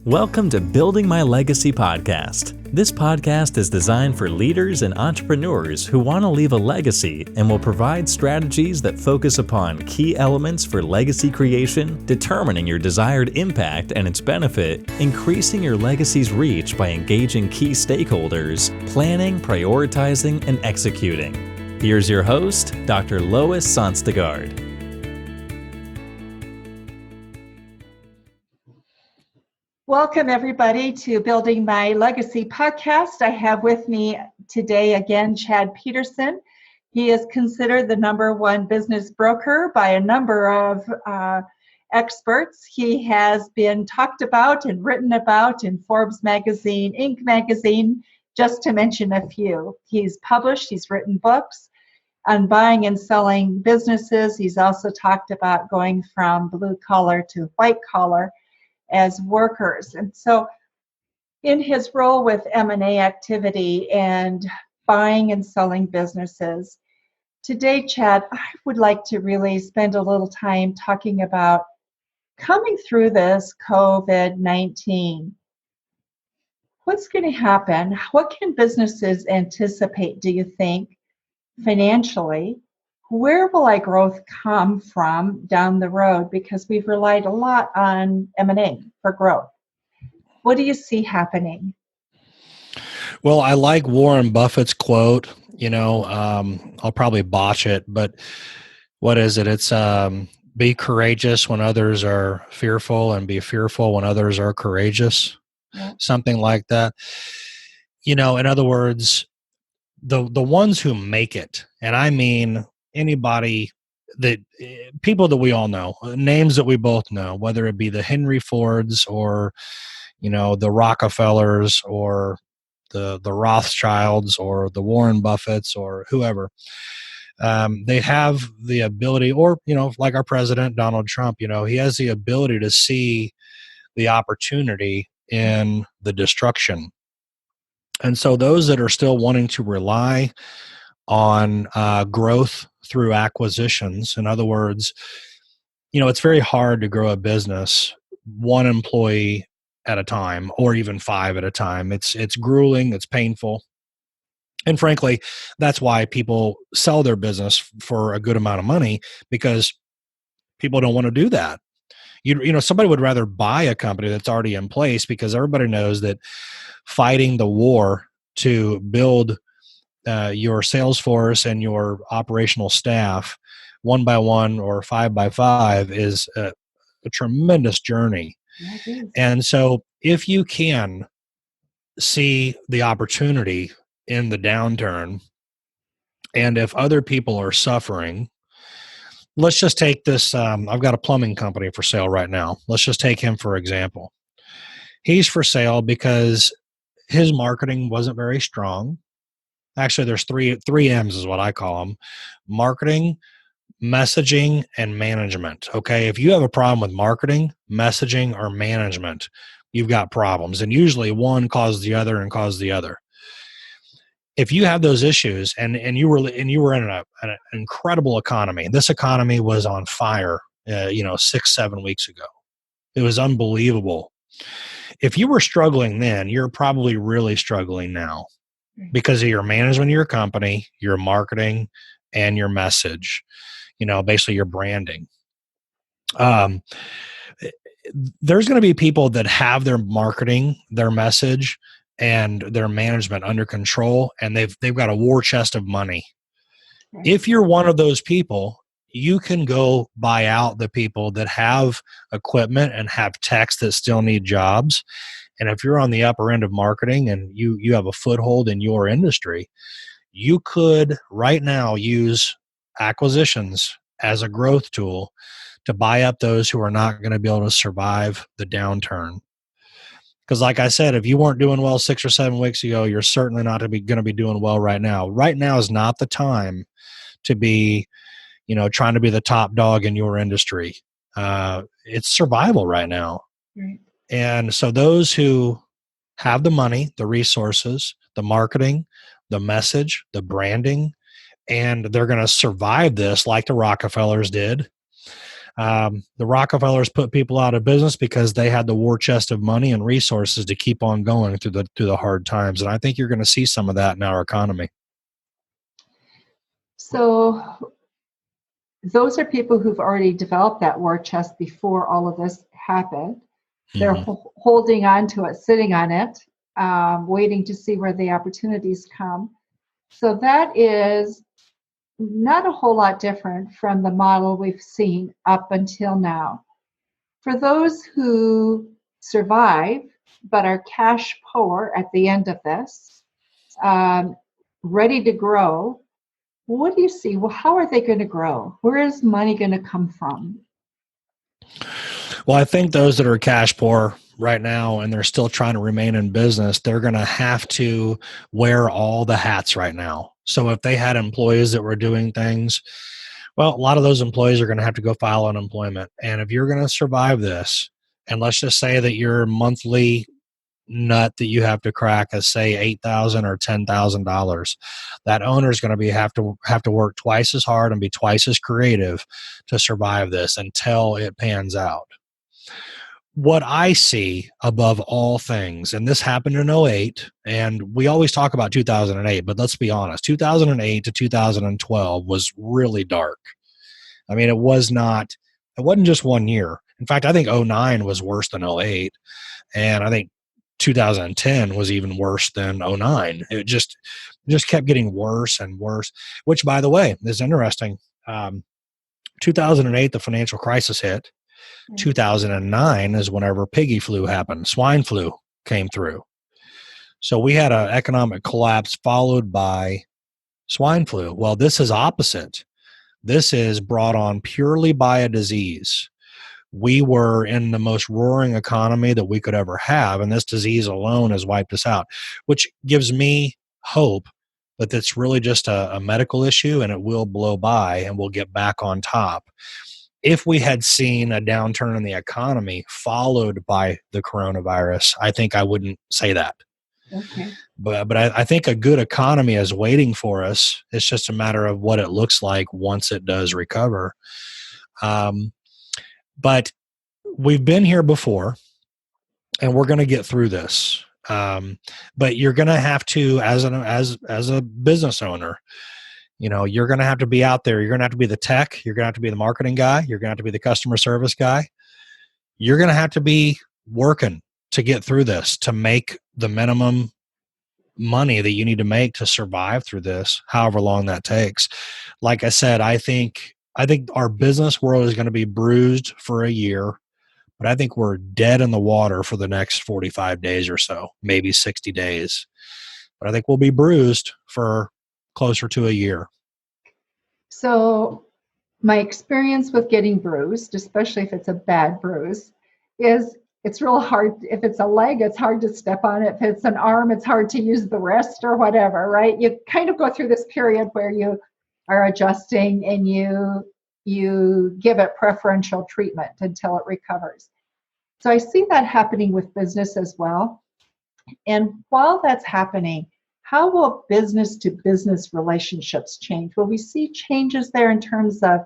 Welcome to Building My Legacy podcast. This podcast is designed for leaders and entrepreneurs who want to leave a legacy and will provide strategies that focus upon key elements for legacy creation, determining your desired impact and its benefit, increasing your legacy's reach by engaging key stakeholders, planning, prioritizing, and executing. Here's your host, Dr. Lois Sonstegard. Welcome, everybody, to Building My Legacy podcast. I have with me today again Chad Peterson. He is considered the #1 business broker by a number of experts. He has been talked about and written about in Forbes magazine, Inc. magazine, just to mention a few. He's published, he's written books on buying and selling businesses. He's also talked about going from blue collar to white collar as workers. And so in his role with M&A activity and buying and selling businesses, today, Chad, I would like to really spend a little time talking about coming through this COVID-19. What's going to happen? What can businesses anticipate, do you think, financially? Where will our growth come from down the road? Because we've relied a lot on M&A for growth. What do you see happening? Well, I like Warren Buffett's quote. I'll probably botch it, but what is it? It's be courageous when others are fearful and be fearful when others are courageous. Yeah. Something like that. In other words, the ones who make it, and I mean anybody people that we all know, names that we both know, whether it be the Henry Fords or, the Rockefellers or the Rothschilds or the Warren Buffetts or whoever, they have the ability, or, like our president, Donald Trump, he has the ability to see the opportunity in the destruction. And so those that are still wanting to rely on growth through acquisitions, in other words, it's very hard to grow a business one employee at a time or even 5 at a time. It's grueling, it's painful. And frankly, that's why people sell their business for a good amount of money, because people don't want to do that. Somebody would rather buy a company that's already in place, because everybody knows that fighting the war to build your sales force and your operational staff 1 by 1 or 5 by 5 is a tremendous journey. And so if you can see the opportunity in the downturn, and if other people are suffering, let's just take this. I've got a plumbing company for sale right now. Let's just take him for example. He's for sale because his marketing wasn't very strong. Actually, there's three M's is what I call them: marketing, messaging, and management. Okay, if you have a problem with marketing, messaging, or management, you've got problems, and usually one causes the other and causes the other. If you have those issues, and you were in an incredible economy, this economy was on fire, 6-7 weeks ago. It was unbelievable. If you were struggling then, you're probably really struggling now, because of your management of your company, your marketing, and your message, basically your branding. There's going to be people that have their marketing, their message, and their management under control, and they've got a war chest of money. If you're one of those people, you can go buy out the people that have equipment and have techs that still need jobs. And if you're on the upper end of marketing and you have a foothold in your industry, you could right now use acquisitions as a growth tool to buy up those who are not going to be able to survive the downturn. Because like I said, if you weren't doing well 6 or 7 weeks ago, you're certainly not going to be doing well right now. Right now is not the time to be, trying to be the top dog in your industry. It's survival right now. Right. And so those who have the money, the resources, the marketing, the message, the branding, and they're going to survive this like the Rockefellers did, The Rockefellers put people out of business because they had the war chest of money and resources to keep on going through the hard times. And I think you're going to see some of that in our economy. So those are people who've already developed that war chest before all of this happened. They're holding on to it, sitting on it, waiting to see where the opportunities come. So that is not a whole lot different from the model we've seen up until now. For those who survive but are cash poor at the end of this, ready to grow, what do you see? Well, how are they going to grow? Where is money going to come from? Well, I think those that are cash poor right now and they're still trying to remain in business, they're going to have to wear all the hats right now. So if they had employees that were doing things, well, a lot of those employees are going to have to go file unemployment. And if you're going to survive this, and let's just say that your monthly nut that you have to crack is say $8,000 or $10,000, that owner is going to have to work twice as hard and be twice as creative to survive this until it pans out. What I see above all things, and this happened in '08, and we always talk about 2008, but let's be honest, 2008 to 2012 was really dark. I mean, it wasn't just 1 year. In fact, I think '09 was worse than '08, and I think 2010 was even worse than '09. It just kept getting worse and worse, which, by the way, is interesting. 2008, the financial crisis hit. 2009 is whenever piggy flu happened. Swine flu came through. So we had an economic collapse followed by swine flu. Well, this is opposite. This is brought on purely by a disease. We were in the most roaring economy that we could ever have, and this disease alone has wiped us out, which gives me hope that it's really just a medical issue and it will blow by and we'll get back on top. If we had seen a downturn in the economy followed by the coronavirus, I think I wouldn't say that. Okay. But I think a good economy is waiting for us. It's just a matter of what it looks like once it does recover. But we've been here before, and we're going to get through this. But you're going to have to, as a business owner, you're going to have to be out there. You're going to have to be the tech. You're going to have to be the marketing guy. You're going to have to be the customer service guy. You're going to have to be working to get through this, to make the minimum money that you need to make to survive through this, however long that takes. Like I said, I think our business world is going to be bruised for a year, but I think we're dead in the water for the next 45 days or so, maybe 60 days. But I think we'll be bruised for closer to a year. So my experience with getting bruised, especially if it's a bad bruise, is it's real hard. If it's a leg, it's hard to step on it. If it's an arm, it's hard to use the wrist or whatever, right? You kind of go through this period where you are adjusting and you give it preferential treatment until it recovers. So I see that happening with business as well. And while that's happening, how will business to business relationships change? Will we see changes there in terms of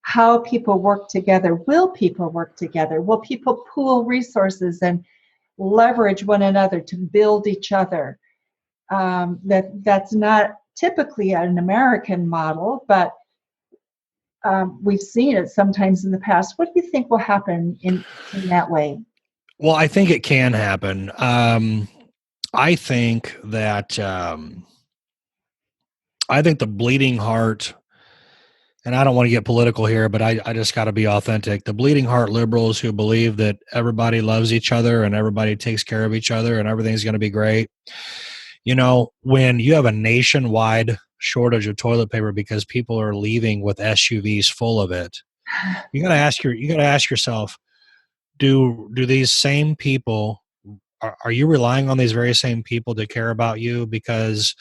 how people work together? Will people work together? Will people pool resources and leverage one another to build each other? That's not typically an American model, but we've seen it sometimes in the past. What do you think will happen in that way? Well, I think it can happen. I think that I think the bleeding heart, and I don't want to get political here, but I just got to be authentic. The bleeding heart liberals who believe that everybody loves each other and everybody takes care of each other and everything's going to be great. When you have a nationwide shortage of toilet paper because people are leaving with SUVs full of it, you got to ask yourself, do these same people, are you relying on these very same people to care about you? Because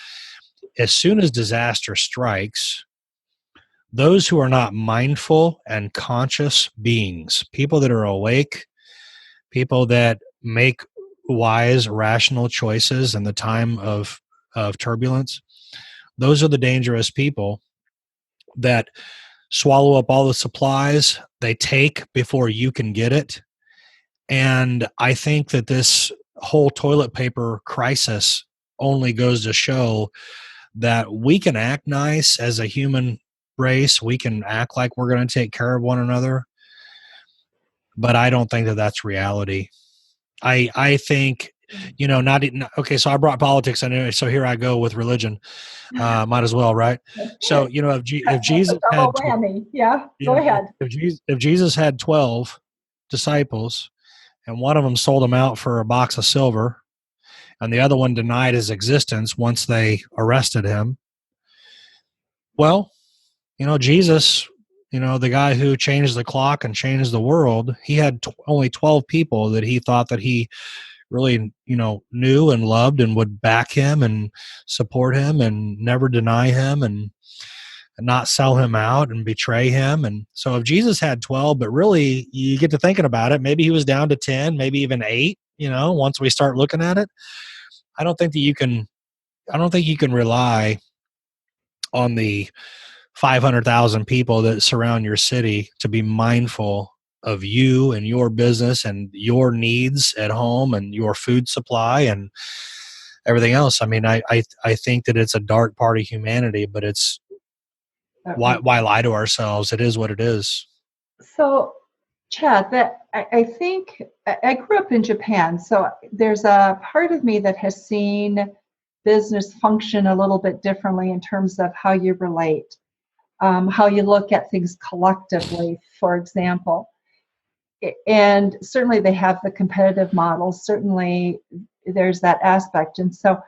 as soon as disaster strikes, those who are not mindful and conscious beings, people that are awake, people that make wise, rational choices in the time of turbulence, those are the dangerous people that swallow up all the supplies they take before you can get it. And I think that this whole toilet paper crisis only goes to show that we can act nice as a human race. We can act like we're going to take care of one another, but I don't think that that's reality. I think, not okay. So I brought politics anyway. So here I go with religion. Might as well, right? So if Jesus Double had whammy. Yeah, go yeah, ahead. if Jesus had 12 disciples and one of them sold him out for a box of silver, and the other one denied his existence once they arrested him. Well, Jesus, the guy who changed the clock and changed the world, he had only 12 people that he thought that he really, knew and loved and would back him and support him and never deny him and not sell him out and betray him. And so if Jesus had 12, but really you get to thinking about it, maybe he was down to 10, maybe even 8, once we start looking at it. I don't think you can rely on the 500,000 people that surround your city to be mindful of you and your business and your needs at home and your food supply and everything else. I mean, I think that it's a dark part of humanity, but it's why lie to ourselves? It is what it is. So, Chad, that I think I grew up in Japan, so there's a part of me that has seen business function a little bit differently in terms of how you relate, how you look at things collectively, for example. And certainly they have the competitive models. Certainly there's that aspect. And so,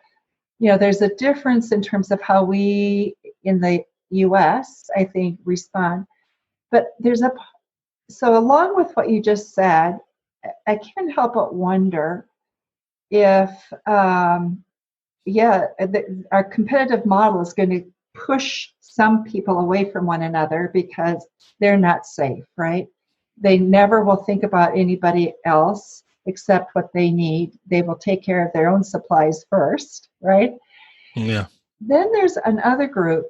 there's a difference in terms of how we in the US, I think, respond. But so along with what you just said, I can't help but wonder if, our competitive model is going to push some people away from one another because they're not safe, right? They never will think about anybody else except what they need. They will take care of their own supplies first, right? Yeah. Then there's another group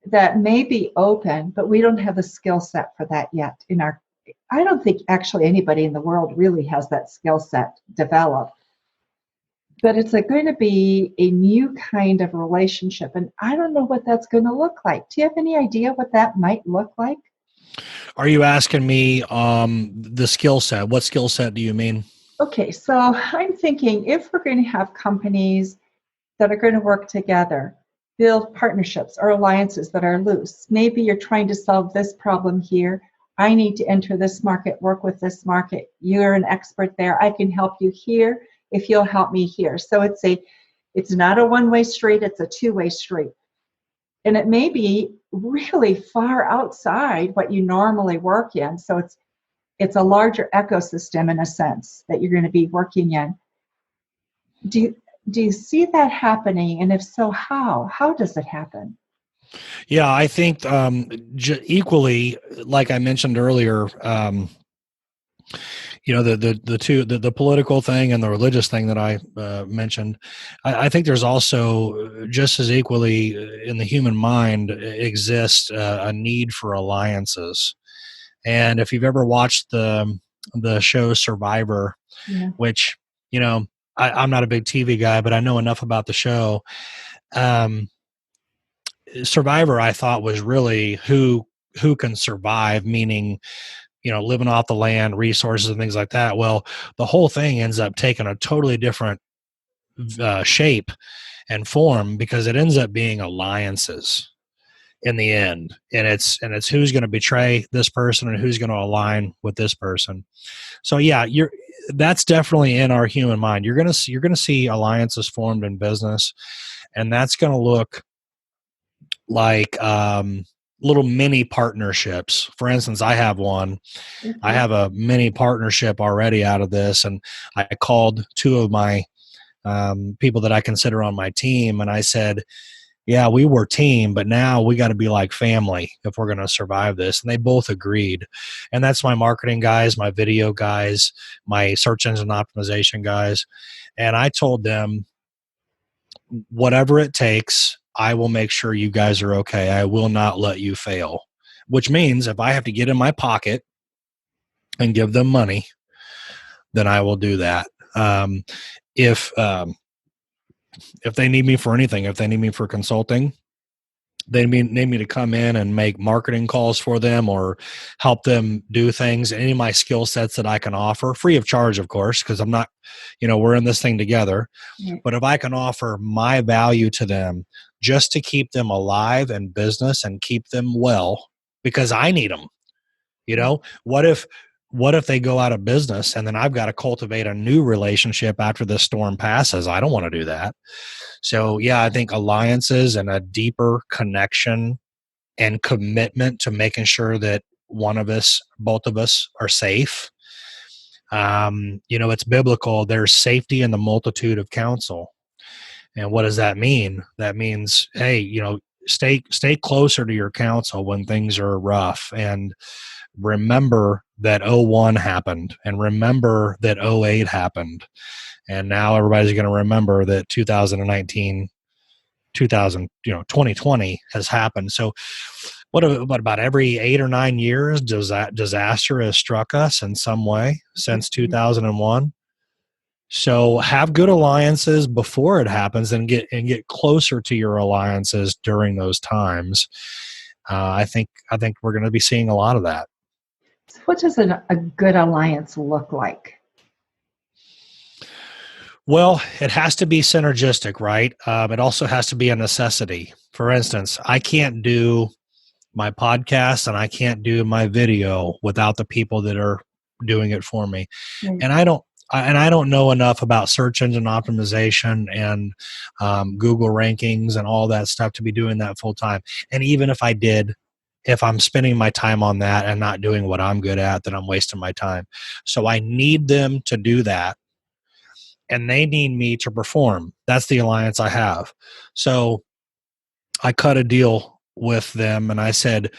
that may be open, but we don't have the skill set for that yet. I don't think actually anybody in the world really has that skill set developed. But it's going to be a new kind of relationship, and I don't know what that's going to look like. Do you have any idea what that might look like? Are you asking me the skill set? What skill set do you mean? Okay, so I'm thinking if we're going to have companies that are going to work together, build partnerships or alliances that are loose. Maybe you're trying to solve this problem here. I need to enter this market, work with this market. You're an expert there. I can help you here if you'll help me here. So it's not a one-way street, it's a two-way street. And it may be really far outside what you normally work in. So it's a larger ecosystem in a sense that you're going to be working in. Do you see that happening? And if so, how? How does it happen? Yeah, I think equally, like I mentioned earlier, the political thing and the religious thing that I mentioned. I think there's also just as equally in the human mind exists a need for alliances. And if you've ever watched the show Survivor, Yeah. which I'm not a big TV guy, but I know enough about the show. Survivor, I thought, was really who can survive, meaning living off the land, resources, and things like that. Well, the whole thing ends up taking a totally different shape and form because it ends up being alliances in the end, and it's who's going to betray this person and who's going to align with this person. So yeah, that's definitely in our human mind. You're going to see alliances formed in business, and that's going to look like little mini partnerships. For instance, I have one. Okay. I have a mini partnership already out of this, and I called two of my people that I consider on my team, and I said, yeah, we were team, but now we got to be like family if we're going to survive this. And they both agreed. And that's my marketing guys, my video guys, my search engine optimization guys. And I told them, whatever it takes, I will make sure you guys are okay. I will not let you fail. which means if I have to get in my pocket and give them money, then I will do that. If they need me for anything, if they need me for consulting, they need me to come in and make marketing calls for them or help them do things, any of my skill sets that I can offer, free of charge, of course, because I'm not, we're in this thing together. But if I can offer my value to them just to keep them alive in business and keep them well, because I need them, what if they go out of business and then I've got to cultivate a new relationship after this storm passes? I don't want to do that. So yeah, I think alliances and a deeper connection and commitment to making sure that one of us, both of us, are safe. It's biblical. There's safety in the multitude of counsel. And what does that mean? That means, hey, stay closer to your counsel when things are rough, and remember that '01 happened, and remember that '08 happened. And now everybody's going to remember that 2020 has happened. So what about every 8 or 9 years does that disaster has struck us in some way since 2001? So have good alliances before it happens, and get closer to your alliances during those times. I think we're going to be seeing a lot of that. So what does a good alliance look like? Well, it has to be synergistic, right? It also has to be a necessity. For instance, I can't do my podcast and I can't do my video without the people that are doing it for me. Right. And I don't know enough about search engine optimization and Google rankings and all that stuff to be doing that full time. And even if I did, if I'm spending my time on that and not doing what I'm good at, then I'm wasting my time. So I need them to do that, and they need me to perform. That's the alliance I have. So I cut a deal with them and I said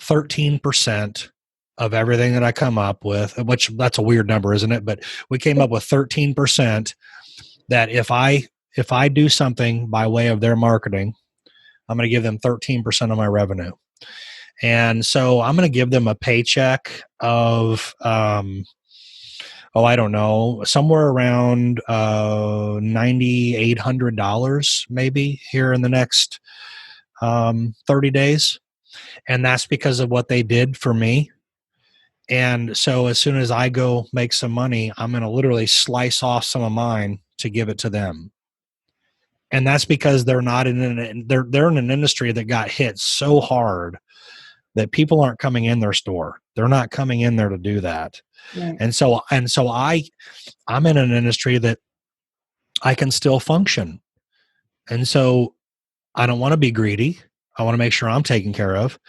13% of everything that I come up with, which that's a weird number, isn't it? But we came up with 13% that if I do something by way of their marketing, I'm going to give them 13% of my revenue. And so I'm going to give them a paycheck of, I don't know, somewhere around $9,800 maybe here in the next 30 days. And that's because of what they did for me. And so as soon as I go make some money, I'm going to literally slice off some of mine to give it to them. And that's because they're in an industry that got hit so hard that people aren't coming in their store. They're not coming in there to do that. Right. And so I'm in an industry that I can still function. And so I don't want to be greedy. I want to make sure I'm taken care of.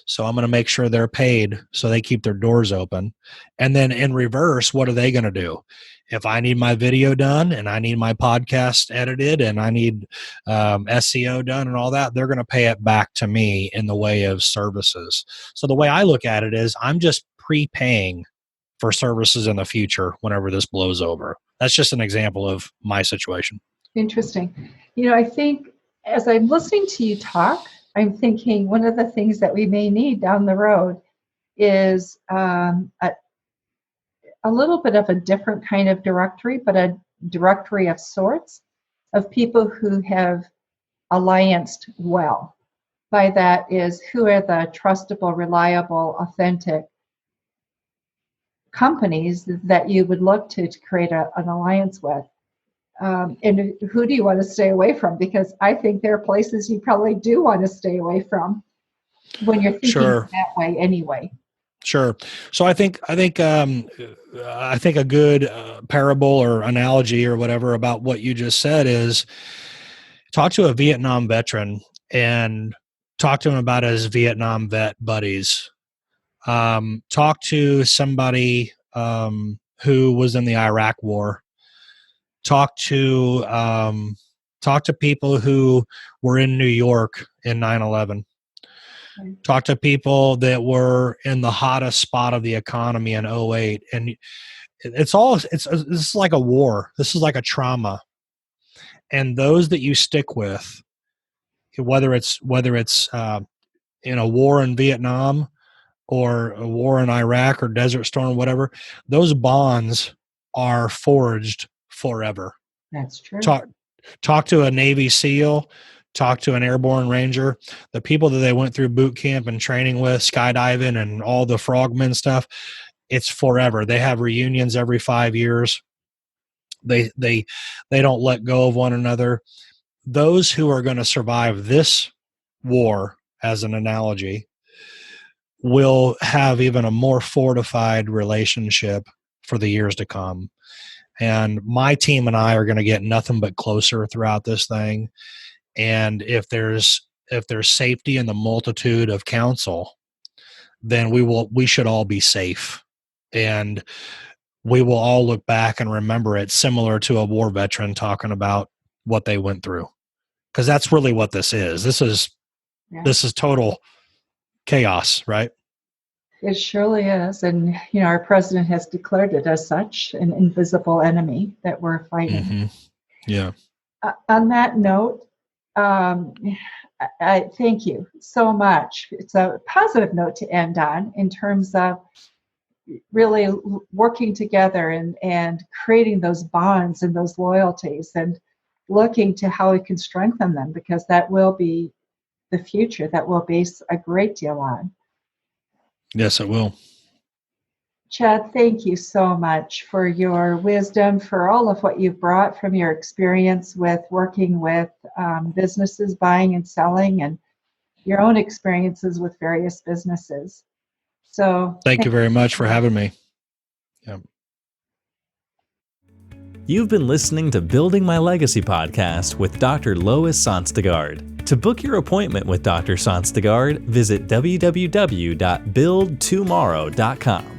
So I'm going to make sure they're paid so they keep their doors open. And then in reverse, what are they going to do? If I need my video done and I need my podcast edited and I need SEO done and all that, they're going to pay it back to me in the way of services. So the way I look at it is I'm just prepaying for services in the future whenever this blows over. That's just an example of my situation. Interesting. I think as I'm listening to you talk, I'm thinking one of the things that we may need down the road is a little bit of a different kind of directory, but a directory of sorts of people who have allianced well. By that is, who are the trustable, reliable, authentic companies that you would look to create an alliance with. And who do you want to stay away from? Because I think there are places you probably do want to stay away from when you're thinking that way anyway. Sure. So I think a good parable or analogy or whatever about what you just said is talk to a Vietnam veteran and talk to him about his Vietnam vet buddies. Talk to somebody who was in the Iraq War. Talk to people who were in New York in 9/11. Talk to people that were in the hottest spot of the economy in 2008. And this is like a war. This is like a trauma. And those that you stick with, whether it's in a war in Vietnam or a war in Iraq or Desert Storm, whatever, those bonds are forged forever. That's true. Talk to a Navy SEAL, talk to an airborne ranger, the people that they went through boot camp and training with, skydiving and all the frogmen stuff, it's forever. They have reunions every 5 years. They don't let go of one another. Those who are going to survive this war, as an analogy, will have even a more fortified relationship for the years to come. And my team and I are going to get nothing but closer throughout this thing. And if there's safety in the multitude of counsel, then we should all be safe. And we will all look back and remember it, similar to a war veteran talking about what they went through. Because that's really what this is. This is total chaos, right? It surely is. And, our president has declared it as such, an invisible enemy that we're fighting. Mm-hmm. Yeah. On that note, I thank you so much. It's a positive note to end on in terms of really working together and creating those bonds and those loyalties and looking to how we can strengthen them, because that will be the future that we'll base a great deal on. Yes, it will. Chad, thank you so much for your wisdom, for all of what you've brought from your experience with working with businesses, buying and selling, and your own experiences with various businesses. So thank you very much for having me. Yeah. You've been listening to Building My Legacy podcast with Dr. Lois Sonstegard. To book your appointment with Dr. Sonstegard, visit www.buildtomorrow.com.